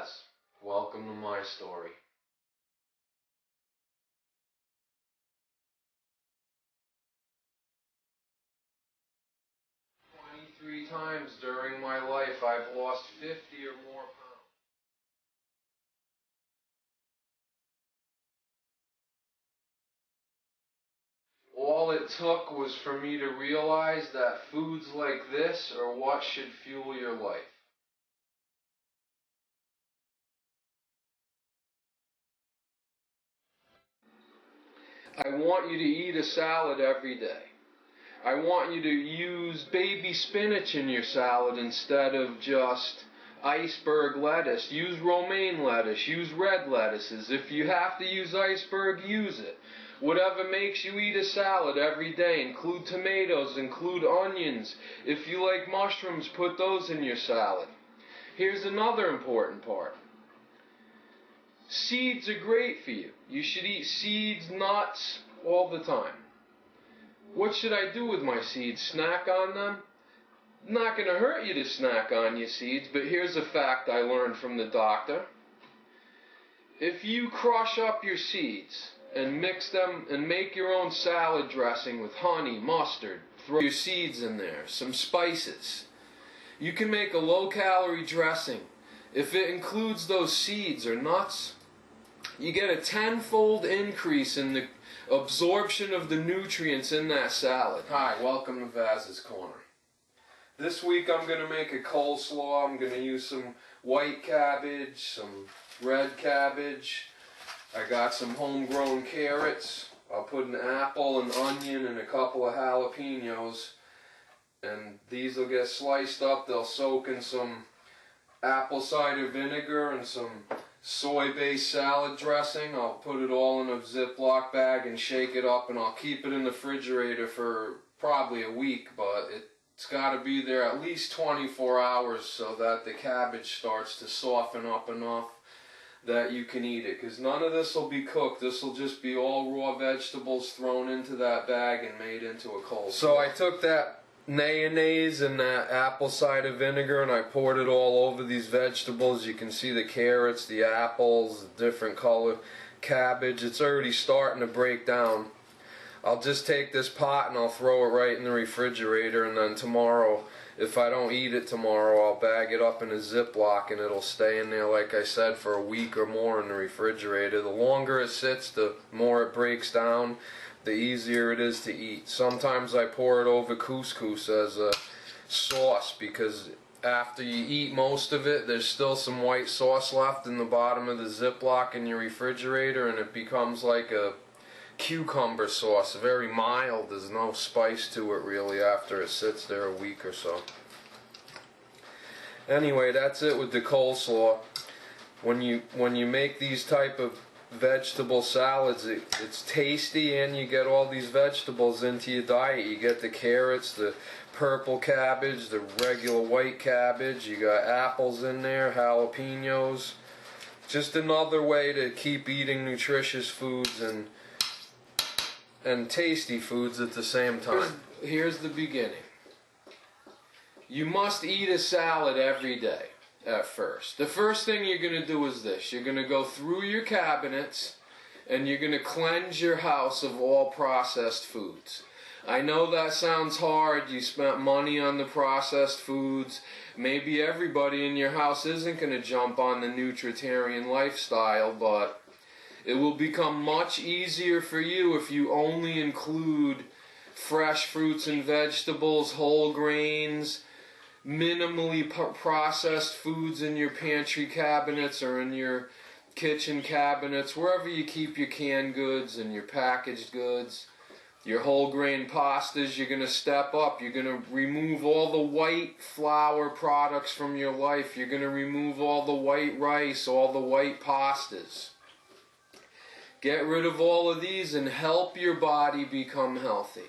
Vaz. Welcome to my story. 23 times during my life I've lost 50 or more pounds. All it took was for me to realize that foods like this are what should fuel your life. I want you to eat a salad every day. I want you to use baby spinach in your salad instead of just iceberg lettuce. Use romaine lettuce. Use red lettuces. If you have to use iceberg, use it. Whatever makes you eat a salad every day. Include tomatoes. Include onions. If you like mushrooms, put those in your salad. Here's another important part. Seeds are great for you. You should eat seeds, nuts, all the time. What should I do with my seeds? Snack on them? Not going to hurt you to snack on your seeds, but here's a fact I learned from the doctor. If you crush up your seeds and mix them and make your own salad dressing with honey, mustard, throw your seeds in there, some spices, you can make a low-calorie dressing. If it includes those seeds or nuts, you get a 10-fold increase in the absorption of the nutrients in that salad. Hi, welcome to Vaz's Corner. This week I'm going to make a coleslaw. I'm going to use some white cabbage, some red cabbage. I got some homegrown carrots. I'll put an apple, an onion, and a couple of jalapenos. And these will get sliced up. They'll soak in some apple cider vinegar and some soy-based salad dressing. I'll put it all in a Ziploc bag and shake it up, and I'll keep it in the refrigerator for probably a week, but it's got to be there at least 24 hours so that the cabbage starts to soften up enough that you can eat it, because none of this will be cooked. This will just be all raw vegetables thrown into that bag and made into a coleslaw. So I took that mayonnaise and that apple cider vinegar and I poured it all over these vegetables. You can see the carrots, the apples, the different color cabbage. It's already starting to break down. I'll just take this pot and I'll throw it right in the refrigerator, and then tomorrow, if I don't eat it tomorrow, I'll bag it up in a Ziploc and it'll stay in there, like I said, for a week or more in the refrigerator. The longer it sits, the more it breaks down, the easier it is to eat. Sometimes I pour it over couscous as a sauce, because after you eat most of it, there's still some white sauce left in the bottom of the Ziploc in your refrigerator, and it becomes like a cucumber sauce, very mild. There's no spice to it really after it sits there a week or so. Anyway, that's it with the coleslaw. When you make these type of vegetable salads, it's tasty, and you get all these vegetables into your diet. You get the carrots, the purple cabbage, the regular white cabbage, you got apples in there, jalapenos. Just another way to keep eating nutritious foods and tasty foods at the same time. Here's the beginning. You must eat a salad every day. At first. The first thing you're going to do is this. You're going to go through your cabinets and you're going to cleanse your house of all processed foods. I know that sounds hard. You spent money on the processed foods. Maybe everybody in your house isn't going to jump on the nutritarian lifestyle, but it will become much easier for you if you only include fresh fruits and vegetables, whole grains, minimally processed foods in your pantry cabinets or in your kitchen cabinets, wherever you keep your canned goods and your packaged goods. Your whole grain pastas, you're going to step up. You're going to remove all the white flour products from your life. You're going to remove all the white rice, all the white pastas. Get rid of all of these and help your body become healthy.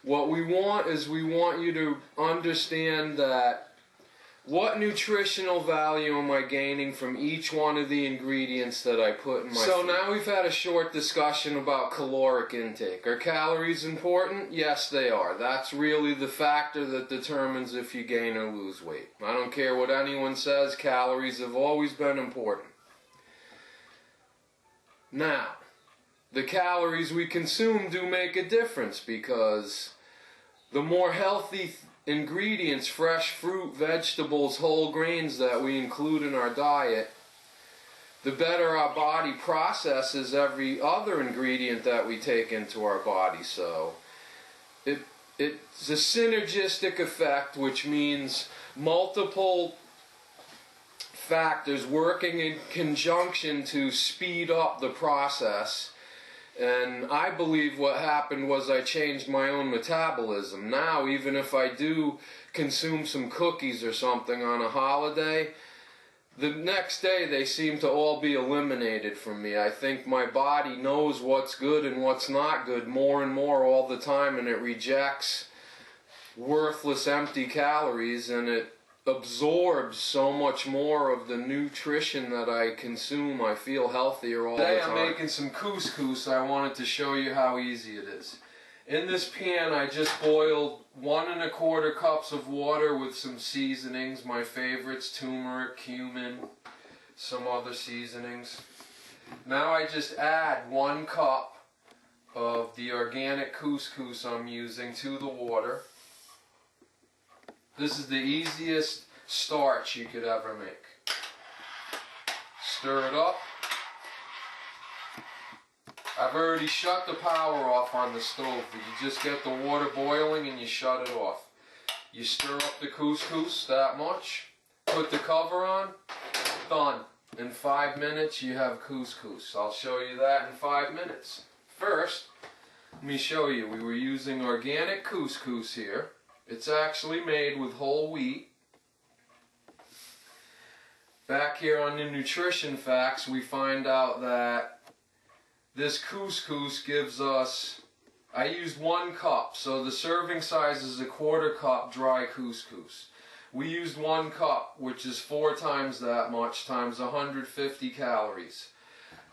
What we want is we want you to understand that What nutritional value am I gaining from each one of the ingredients that I put in my food? So now we've had a short discussion about caloric intake. Are calories important? Yes, they are. That's really the factor that determines if you gain or lose weight. I don't care what anyone says, calories have always been important. Now, the calories we consume do make a difference, because the more healthy ingredients, fresh fruit, vegetables, whole grains that we include in our diet, the better our body processes every other ingredient that we take into our body. So it's a synergistic effect, which means multiple factors working in conjunction to speed up the process. And I believe what happened was I changed my own metabolism. Now, even if I do consume some cookies or something on a holiday, the next day they seem to all be eliminated from me. I think my body knows what's good and what's not good more and more all the time, and it rejects worthless, empty calories, and it absorbs so much more of the nutrition that I consume. I feel healthier all the time. Today I'm making some couscous. I wanted to show you how easy it is. In this pan I just boiled 1 1/4 cups of water with some seasonings, my favorites, turmeric, cumin, some other seasonings. Now I just add 1 cup of the organic couscous I'm using to the water. This is the easiest starch you could ever make. Stir it up. I've already shut the power off on the stove, but you just get the water boiling and you shut it off. You stir up the couscous that much, put the cover on, done. In 5 minutes you have couscous. I'll show you that in 5 minutes. First, let me show you. We were using organic couscous here. It's actually made with whole wheat. Back here on the nutrition facts, we find out that this couscous gives us, I used 1 cup, so the serving size is 1/4 cup dry couscous. We used 1 cup, which is 4 times that much, times 150 calories.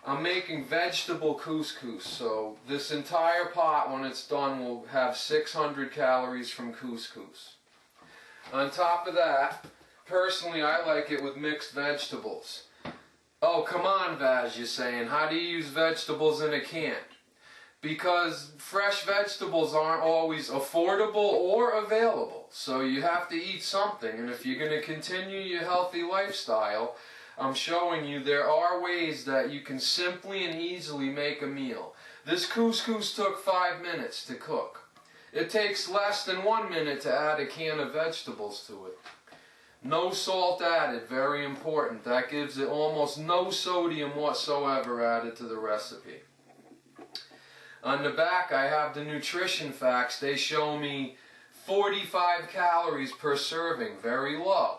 I'm making vegetable couscous, so this entire pot, when it's done, will have 600 calories from couscous. On top of that, personally, I like it with mixed vegetables. Oh, come on, Vaz, you're saying, how do you use vegetables in a can? Because fresh vegetables aren't always affordable or available, so you have to eat something, and if you're going to continue your healthy lifestyle, I'm showing you there are ways that you can simply and easily make a meal. This couscous took 5 minutes to cook. It takes less than 1 minute to add a can of vegetables to it. No salt added, very important. That gives it almost no sodium whatsoever added to the recipe. On the back I have the nutrition facts. They show me 45 calories per serving, very low.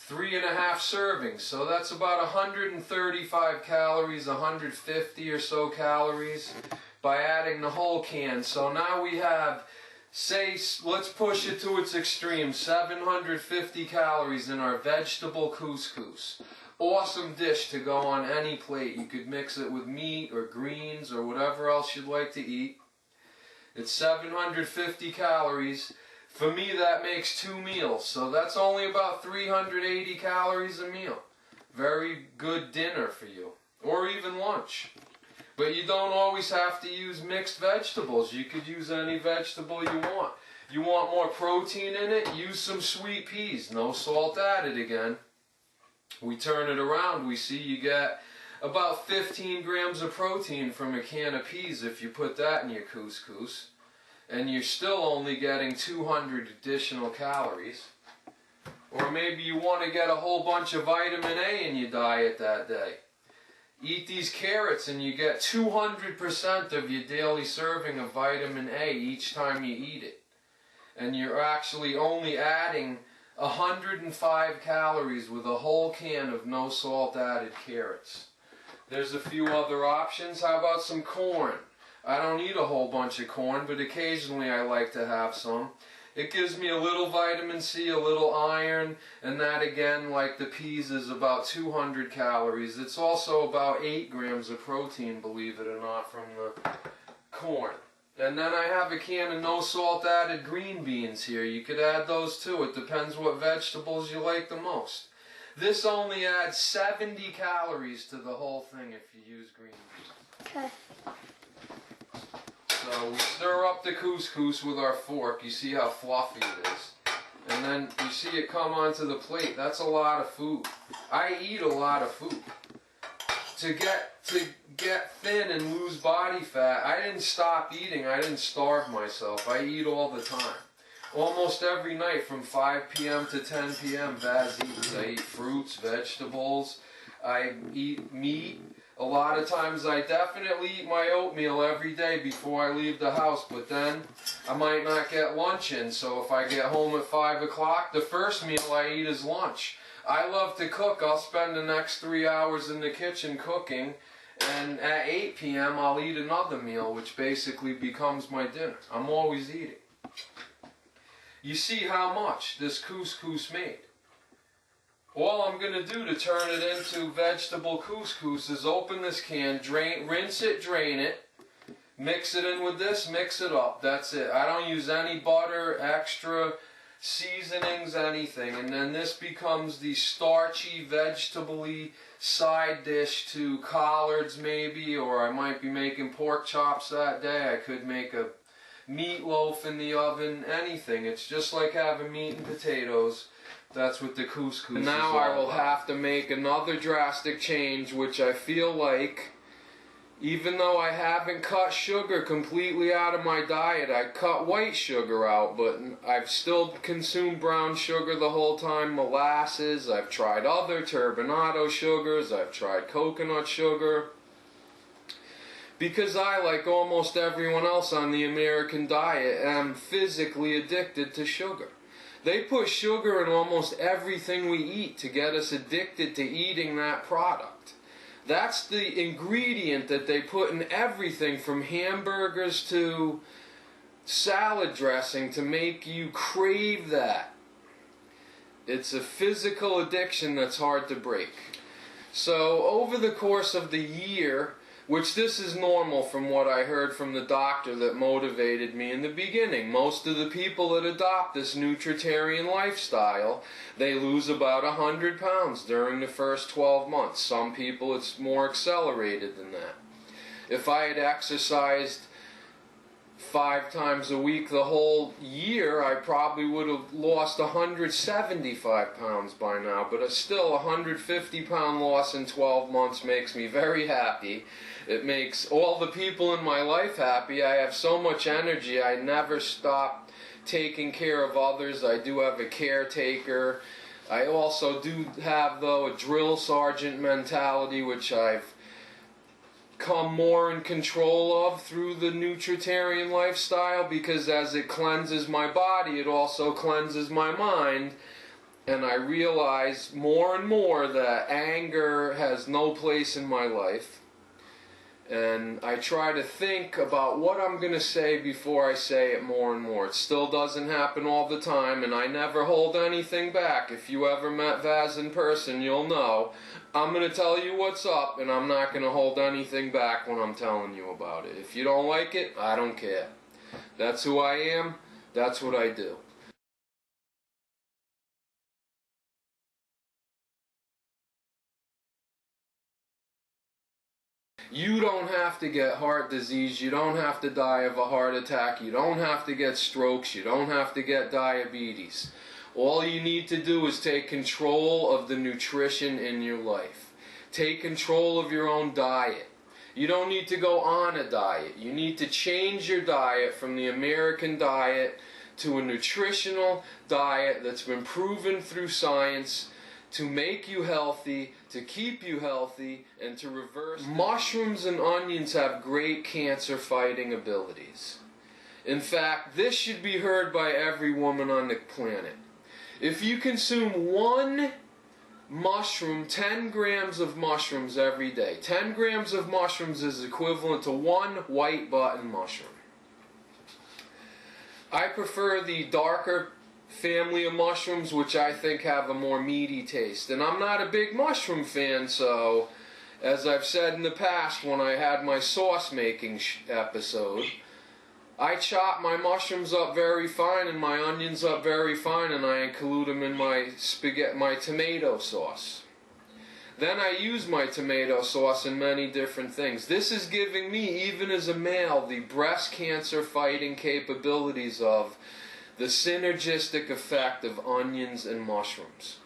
3½ servings, so that's about 135 calories, 150 or so calories by adding the whole can. So now we have, say, let's push it to its extreme, 750 calories in our vegetable couscous. Awesome dish to go on any plate. You could mix it with meat or greens or whatever else you'd like to eat. It's 750 calories. For me, that makes 2 meals, so that's only about 380 calories a meal. Very good dinner for you, or even lunch. But you don't always have to use mixed vegetables. You could use any vegetable you want. You want more protein in it? Use some sweet peas. No salt added again. We turn it around, we see you get about 15 grams of protein from a can of peas if you put that in your couscous. And you're still only getting 200 additional calories. Or maybe you want to get a whole bunch of vitamin A in your diet that day. Eat these carrots and you get 200% of your daily serving of vitamin A each time you eat it. And you're actually only adding 105 calories with a whole can of no salt added carrots. There's a few other options. How about some corn? I don't eat a whole bunch of corn, but occasionally I like to have some. It gives me a little vitamin C, a little iron, and that again, like the peas, is about 200 calories. It's also about 8 grams of protein, believe it or not, from the corn. And then I have a can of no salt added green beans here. You could add those too. It depends what vegetables you like the most. This only adds 70 calories to the whole thing if you use green beans. Okay. So we stir up the couscous with our fork. You see how fluffy it is. And then you see it come onto the plate. That's a lot of food. I eat a lot of food. To get thin and lose body fat, I didn't stop eating. I didn't starve myself. I eat all the time. Almost every night from 5 p.m. to 10 p.m. Vaz eats. I eat fruits, vegetables. I eat meat. A lot of times I definitely eat my oatmeal every day before I leave the house, but then I might not get lunch in, so if I get home at 5 o'clock, the first meal I eat is lunch. I love to cook. I'll spend the next 3 hours in the kitchen cooking, and at 8 p.m. I'll eat another meal, which basically becomes my dinner. I'm always eating. You see how much this couscous made. All I'm going to do to turn it into vegetable couscous is open this can, rinse it, drain it, mix it in with this, mix it up. That's it. I don't use any butter, extra seasonings, anything. And then this becomes the starchy, vegetable-y side dish to collards maybe, or I might be making pork chops that day. I could make a meatloaf in the oven, anything. It's just like having meat and potatoes. That's what the couscous is. Now I will have to make another drastic change, which I feel like, even though I haven't cut sugar completely out of my diet, I cut white sugar out, but I've still consumed brown sugar the whole time, molasses. I've tried other turbinado sugars. I've tried coconut sugar. Because I, like almost everyone else on the American diet, am physically addicted to sugar. They put sugar in almost everything we eat to get us addicted to eating that product. That's the ingredient that they put in everything from hamburgers to salad dressing to make you crave that. It's a physical addiction that's hard to break. So over the course of the year, which this is normal from what I heard from the doctor that motivated me in the beginning. Most of the people that adopt this nutritarian lifestyle, they lose about 100 pounds during the first 12 months. Some people it's more accelerated than that. If I had exercised 5 times a week the whole year, I probably would have lost 175 pounds by now, but still a 150-pound loss in 12 months makes me very happy. It makes all the people in my life happy. I have so much energy. I never stop taking care of others. I do have a caretaker. I also do have, though, a drill sergeant mentality, which I've come more in control of through the nutritarian lifestyle, because as it cleanses my body, it also cleanses my mind. And I realize more and more that anger has no place in my life. And I try to think about what I'm going to say before I say it more and more. It still doesn't happen all the time, and I never hold anything back. If you ever met Vaz in person, you'll know. I'm going to tell you what's up, and I'm not going to hold anything back when I'm telling you about it. If you don't like it, I don't care. That's who I am. That's what I do. You don't have to get heart disease, you don't have to die of a heart attack, you don't have to get strokes, you don't have to get diabetes. All you need to do is take control of the nutrition in your life. Take control of your own diet. You don't need to go on a diet. You need to change your diet from the American diet to a nutritional diet that's been proven through science to make you healthy, to keep you healthy, and to reverse. Mushrooms and onions have great cancer-fighting abilities. In fact, this should be heard by every woman on the planet. If you consume one mushroom, 10 grams of mushrooms every day, 10 grams of mushrooms is equivalent to one white button mushroom. I prefer the darker family of mushrooms, which I think have a more meaty taste. And I'm not a big mushroom fan, so as I've said in the past when I had my sauce making episode, I chop my mushrooms up very fine and my onions up very fine, and I include them in my tomato sauce. Then I use my tomato sauce in many different things. This is giving me, even as a male, the breast cancer fighting capabilities of the synergistic effect of onions and mushrooms.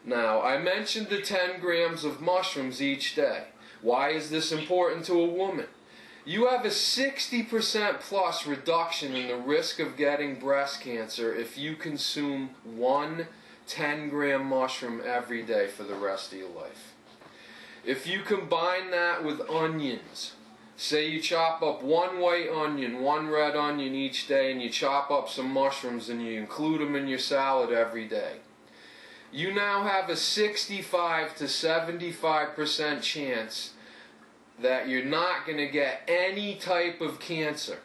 Now, I mentioned the 10 grams of mushrooms each day. Why is this important to a woman? You have a 60% plus reduction in the risk of getting breast cancer if you consume one 10-gram mushroom every day for the rest of your life. If you combine that with onions, say you chop up one white onion, one red onion each day, and you chop up some mushrooms and you include them in your salad every day, you now have a 65 to 75% chance that you're not going to get any type of cancer.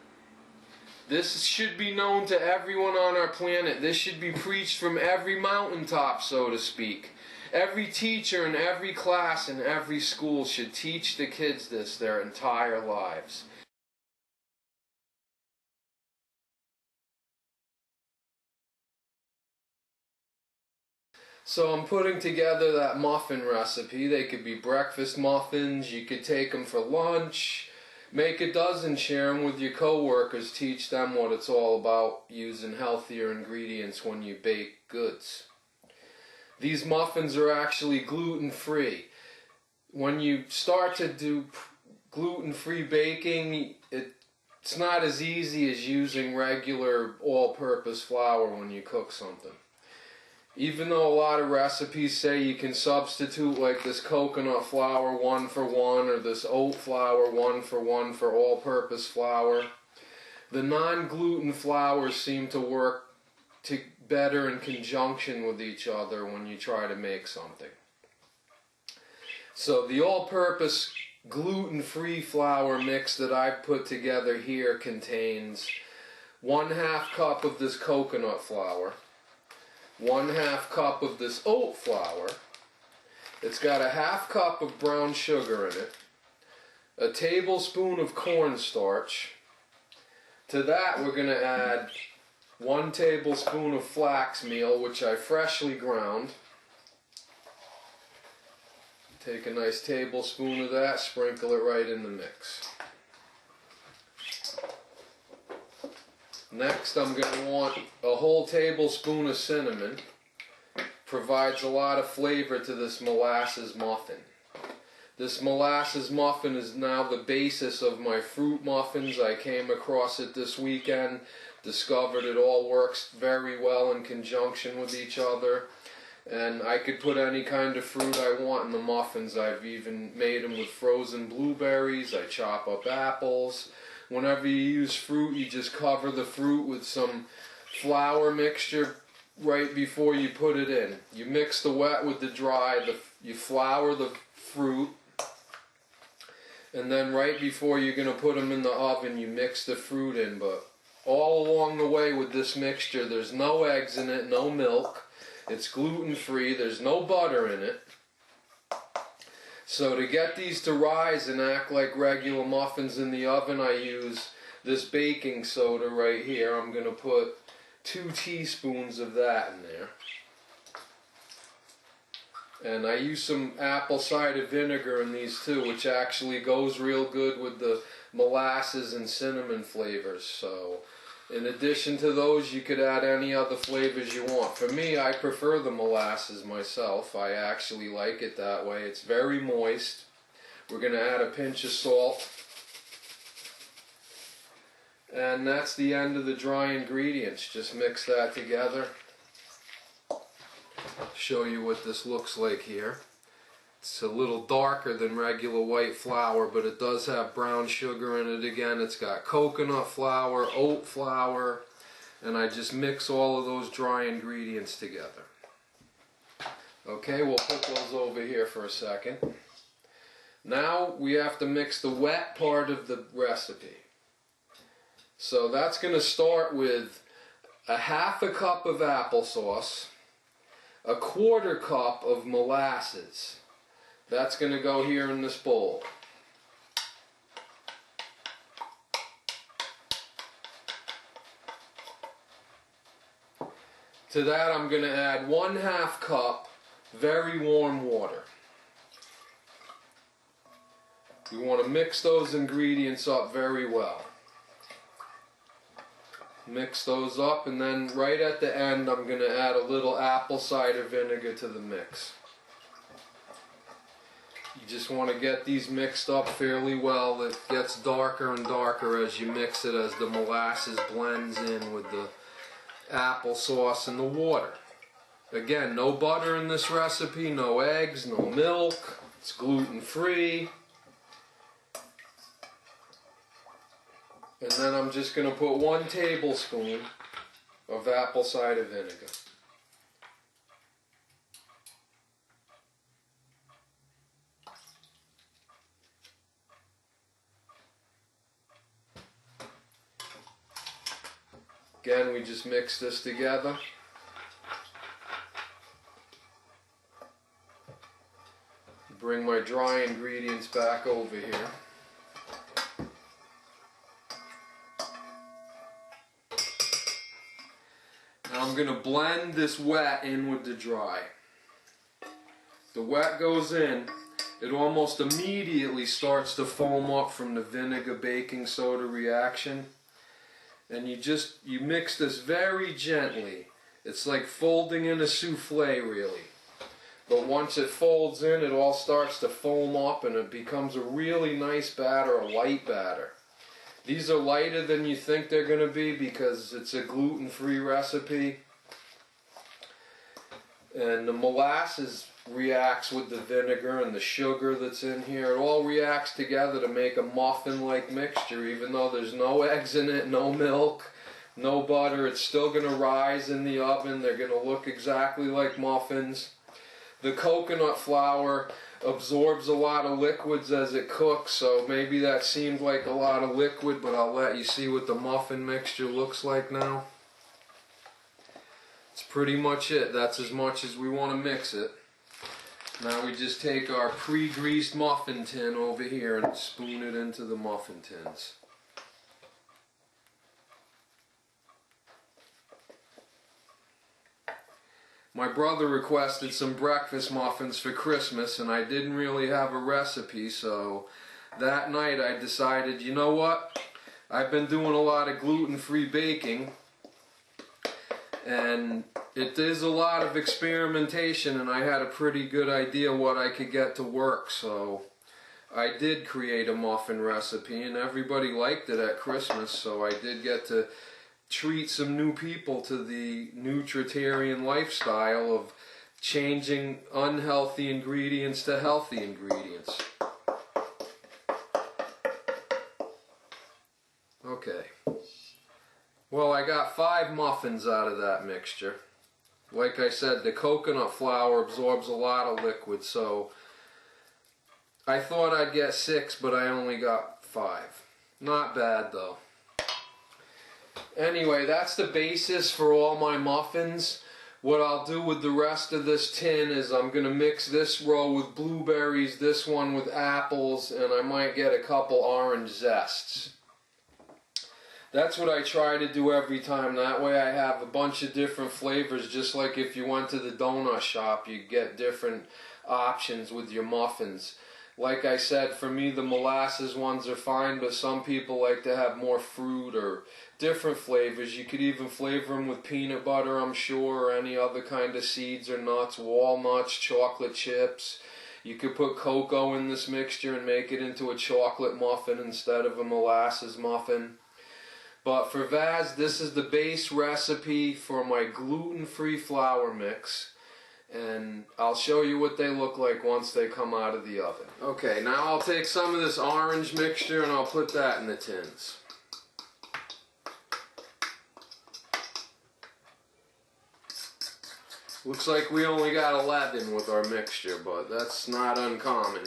This should be known to everyone on our planet. This should be preached from every mountaintop, so to speak. Every teacher in every class in every school should teach the kids this their entire lives. So I'm putting together that muffin recipe. They could be breakfast muffins, you could take them for lunch, make a dozen, share them with your coworkers, teach them what it's all about using healthier ingredients when you bake goods. These muffins are actually gluten-free. When you start to do gluten-free baking, it's not as easy as using regular all-purpose flour when you cook something. Even though a lot of recipes say you can substitute like this coconut flour 1 for 1 or this oat flour 1 for 1 for all-purpose flour, the non-gluten flours seem to work better in conjunction with each other when you try to make something. So the all-purpose gluten-free flour mix that I've put together here contains 1/2 cup of this coconut flour, 1/2 cup of this oat flour. It's got a 1/2 cup of brown sugar in it, a tablespoon of cornstarch. To that we're going to add 1 tablespoon of flax meal, which I freshly ground. Take a nice tablespoon of that, sprinkle it right in the mix. Next, I'm going to want a whole tablespoon of cinnamon. Provides a lot of flavor to this molasses muffin. This molasses muffin is now the basis of my fruit muffins. I came across it this weekend, discovered it all works very well in conjunction with each other. And I could put any kind of fruit I want in the muffins. I've even made them with frozen blueberries. I chop up apples. Whenever you use fruit, you just cover the fruit with some flour mixture right before you put it in. You mix the wet with the dry, you flour the fruit, and then right before you're going to put them in the oven, you mix the fruit in. But all along the way with this mixture, there's no eggs in it, no milk. It's gluten-free, there's no butter in it. So to get these to rise and act like regular muffins in the oven, I use this baking soda right here. I'm going to put 2 teaspoons of that in there. And I use some apple cider vinegar in these too, which actually goes real good with the molasses and cinnamon flavors. So in addition to those, you could add any other flavors you want. For me, I prefer the molasses myself. I actually like it that way. It's very moist. We're going to add a pinch of salt. And that's the end of the dry ingredients. Just mix that together. Show you what this looks like here. It's a little darker than regular white flour, but it does have brown sugar in it again. It's got coconut flour, oat flour, and I just mix all of those dry ingredients together. Okay, we'll put those over here for a second. Now we have to mix the wet part of the recipe. So that's going to start with a half a cup of applesauce, a quarter cup of molasses. That's going to go here in this bowl. To that I'm going to add 1/2 cup very warm water. You want to mix those ingredients up very well. Mix those up, and then right at the end I'm going to add a little apple cider vinegar to the mix. You just want to get these mixed up fairly well. It gets darker and darker as you mix it, as the molasses blends in with the applesauce and the water. Again, no butter in this recipe, no eggs, no milk. It's gluten-free. And then I'm just going to put 1 tablespoon of apple cider vinegar. Again, we just mix this together. Bring my dry ingredients back over here. Now I'm going to blend this wet in with the dry. The wet goes in, it almost immediately starts to foam up from the vinegar baking soda reaction. And you mix this very gently. It's like folding in a souffle, really. But once it folds in, it all starts to foam up and it becomes a really nice batter, a light batter. These are lighter than you think they're going to be because it's a gluten-free recipe. And the molasses reacts with the vinegar and the sugar that's in here. It all reacts together to make a muffin-like mixture. Even though there's no eggs in it, no milk, no butter, it's still going to rise in the oven. They're going to look exactly like muffins. The coconut flour absorbs a lot of liquids as it cooks, so maybe that seemed like a lot of liquid, but I'll let you see what the muffin mixture looks like now. It's pretty much it. That's as much as we want to mix it. Now we just take our pre-greased muffin tin over here and spoon it into the muffin tins. My brother requested some breakfast muffins for Christmas, and I didn't really have a recipe, so that night I decided, you know what? I've been doing a lot of gluten-free baking, and it is a lot of experimentation, and I had a pretty good idea what I could get to work, so I did create a muffin recipe, and everybody liked it at Christmas, so I did get to treat some new people to the nutritarian lifestyle of changing unhealthy ingredients to healthy ingredients. Okay. Well, I got 5 muffins out of that mixture. Like I said, the coconut flour absorbs a lot of liquid, so I thought I'd get 6, but I only got 5. Not bad, though. Anyway, that's the basis for all my muffins. What I'll do with the rest of this tin is I'm going to mix this row with blueberries, this one with apples, and I might get a couple orange zests. That's what I try to do every time. That way I have a bunch of different flavors, just like if you went to the donut shop, you get different options with your muffins. Like I said, for me the molasses ones are fine, but some people like to have more fruit or different flavors. You could even flavor them with peanut butter, I'm sure, or any other kind of seeds or nuts, walnuts, chocolate chips. You could put cocoa in this mixture and make it into a chocolate muffin instead of a molasses muffin. But for Vaz, this is the base recipe for my gluten-free flour mix. And I'll show you what they look like once they come out of the oven. Okay, now I'll take some of this orange mixture and I'll put that in the tins. Looks like we only got 11 with our mixture, but that's not uncommon.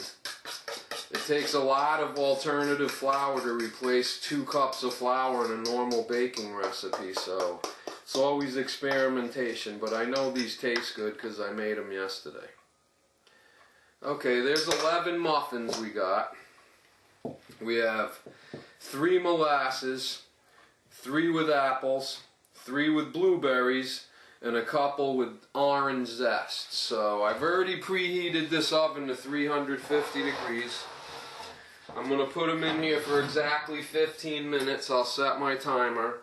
It takes a lot of alternative flour to replace 2 cups of flour in a normal baking recipe, so It's always experimentation, but I know these taste good because I made them yesterday. Okay, there's 11 muffins we got. We have 3 molasses, 3 with apples, 3 with blueberries, and a couple with orange zest. So I've already preheated this oven to 350 degrees. I'm going to put them in here for exactly 15 minutes. I'll set my timer,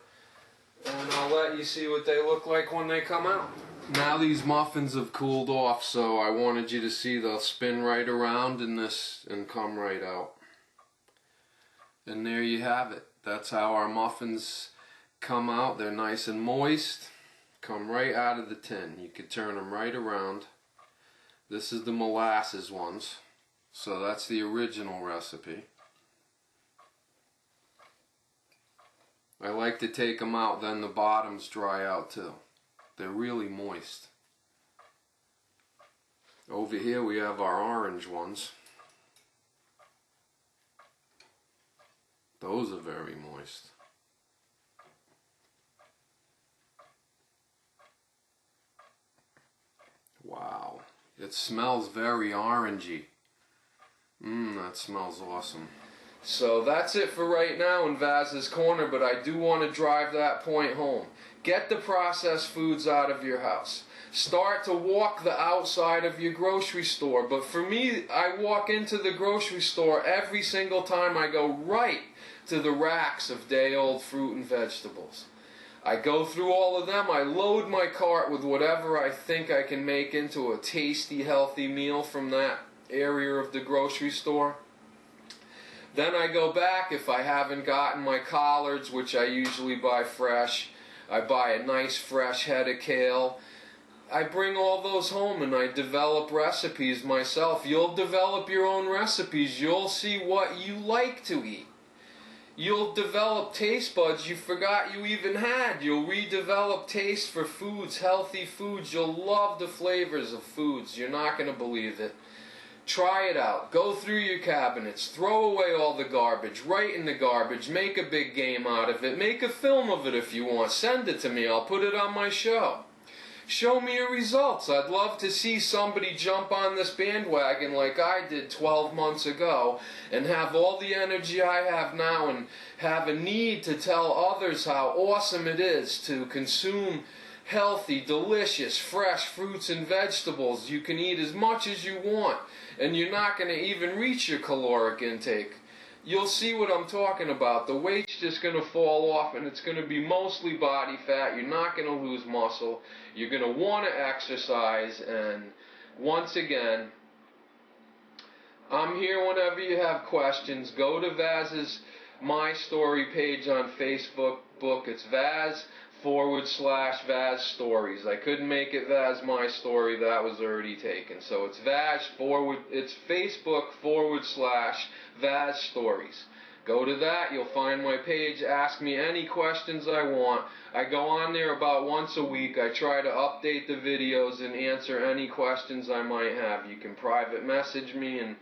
and I'll let you see what they look like when they come out. Now these muffins have cooled off, so I wanted you to see they'll spin right around in this and come right out. And there you have it. That's how our muffins come out. They're nice and moist. Come right out of the tin. You could turn them right around. This is the molasses ones. So that's the original recipe. I like to take them out, then the bottoms dry out too. They're really moist. Over here we have our orange ones. Those are very moist. Wow. It smells very orangey. That smells awesome. So that's it for right now in Vaz's Corner, but I do want to drive that point home. Get the processed foods out of your house. Start to walk the outside of your grocery store. But for me, I walk into the grocery store every single time. I go right to the racks of day-old fruit and vegetables. I go through all of them. I load my cart with whatever I think I can make into a tasty, healthy meal from that area of the grocery store. Then I go back, if I haven't gotten my collards, which I usually buy fresh, I buy a nice fresh head of kale. I bring all those home and I develop recipes myself. You'll develop your own recipes. You'll see what you like to eat. You'll develop taste buds you forgot you even had. You'll redevelop taste for foods, healthy foods. You'll love the flavors of foods. You're not going to believe it. Try it out. Go through your cabinets. Throw away all the garbage. Right in the garbage. Make a big game out of it. Make a film of it if you want. Send it to me. I'll put it on my show. Show me your results. I'd love to see somebody jump on this bandwagon like I did 12 months ago and have all the energy I have now and have a need to tell others how awesome it is to consume healthy, delicious, fresh fruits and vegetables. You can eat as much as you want and you're not going to even reach your caloric intake. You'll see what I'm talking about. The weight's just going to fall off and it's going to be mostly body fat. You're not going to lose muscle. You're going to want to exercise. And once again, I'm here whenever you have questions. Go to Vaz's My Story page on Facebook. It's Vaz/Vaz Stories. I couldn't make it Vaz My Story. That was already taken. So it's it's Facebook/Vaz Stories. Go to that. You'll find my page. Ask me any questions I want. I go on there about once a week. I try to update the videos and answer any questions I might have. You can private message me and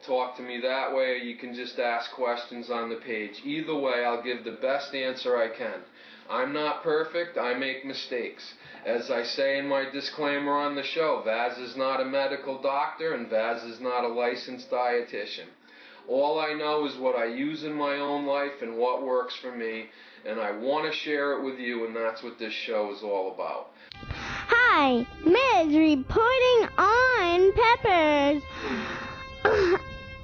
talk to me that way, or you can just ask questions on the page. Either way, I'll give the best answer I can. I'm not perfect. I make mistakes. As I say in my disclaimer on the show, Vaz is not a medical doctor and Vaz is not a licensed dietitian. All I know is what I use in my own life and what works for me, and I want to share it with you, and that's what this show is all about. Hi, Miz reporting on peppers.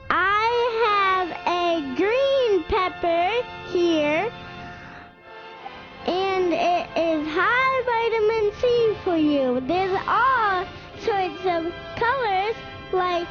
I have a green pepper here, and it is high vitamin C for you. There's all sorts of colors like